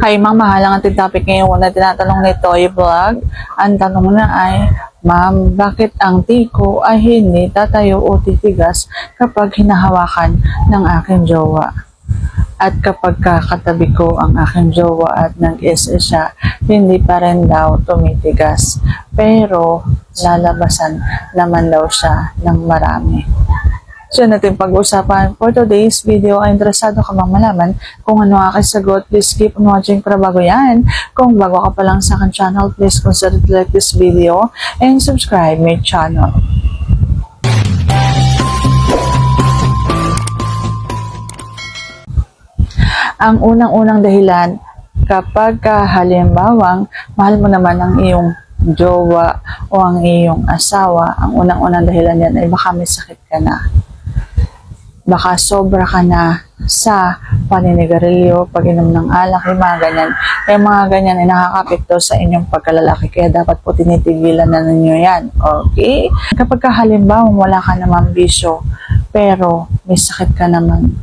Hi, Ma'am, mahalang ating topic ngayon na tinatanong ni Toy Vlog. Ang tanong na ay, Ma'am, bakit ang tiko ay hindi tatayo o titigas kapag hinahawakan ng aking jowa? At kapag kakatabi ko ang aking jowa at nag-SS siya, hindi pa rin daw tumitigas. Pero lalabasan naman daw siya ng marami. So, natin pag-usapan for today's video. Ay interesado ka bang malaman kung ano aking sagot? Please keep on watching para bago yan. Kung bago ka pa lang sa aking channel, please consider to like this video and subscribe my channel. Ang unang-unang dahilan, kapag halimbawang mahal mo naman ang iyong jowa o ang iyong asawa, ang unang-unang dahilan yan ay baka may sakit ka na. Baka sobra ka na sa paninigarilyo, pag-inom ng alak, yung mga ganyan. Kaya mga ganyan ay nakakapekto sa inyong pagkalalaki. Kaya dapat po tinitigilan na ninyo yan. Okay? Kapag halimbawang wala ka naman bisyo, pero may sakit ka naman,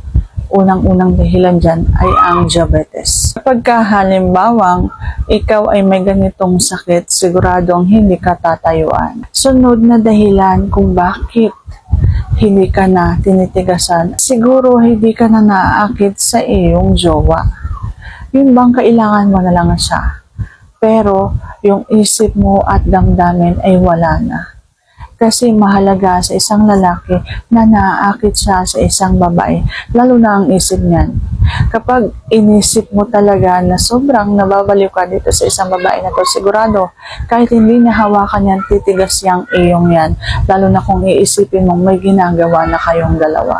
unang-unang dahilan dyan ay ang diabetes. Kapag halimbawang ikaw ay may ganitong sakit, siguradong hindi ka tatayuan. Sunod na dahilan kung bakit hindi ka na tinitigasan, siguro hindi ka na naaakit sa iyong jowa. Yun bang kailangan mo na lang siya, pero yung isip mo at damdamin ay wala na. Kasi mahalaga sa isang lalaki na naaakit siya sa isang babae, lalo na ang isip niyan. Kapag inisip mo talaga na sobrang nababaliw ka dito sa isang babae na to, sigurado, kahit hindi niya hawakan yan, titigas yang iyong yan. Lalo na kung iisipin mong may ginagawa na kayong dalawa.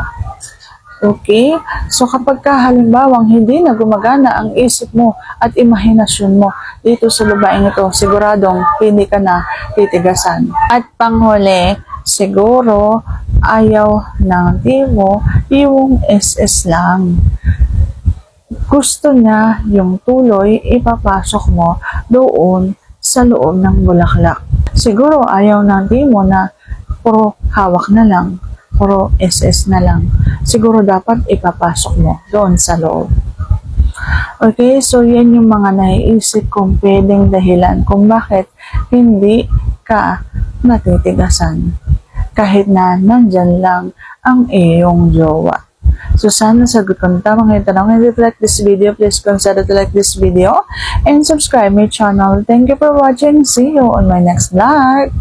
Okay? So kapag halimbawang hindi na gumagana ang isip mo at imahinasyon mo dito sa babaeng ito, siguradong hindi ka na titigasan. At panghuli, siguro ayaw ng timo yung SS lang. Gusto niya yung tuloy ipapasok mo doon sa loob ng bulaklak. Siguro ayaw ng timo na puro hawak na lang, puro SS na lang. Siguro dapat ipapasok mo doon sa loob. Okay, so yan yung mga naiisip kong pwedeng dahilan kung bakit hindi ka natitigasan. Kahit na nandyan lang ang iyong jowa. So sana sagot ko na tamang tanong. If you like this video, please consider to like this video and subscribe my channel. Thank you for watching. See you on my next vlog.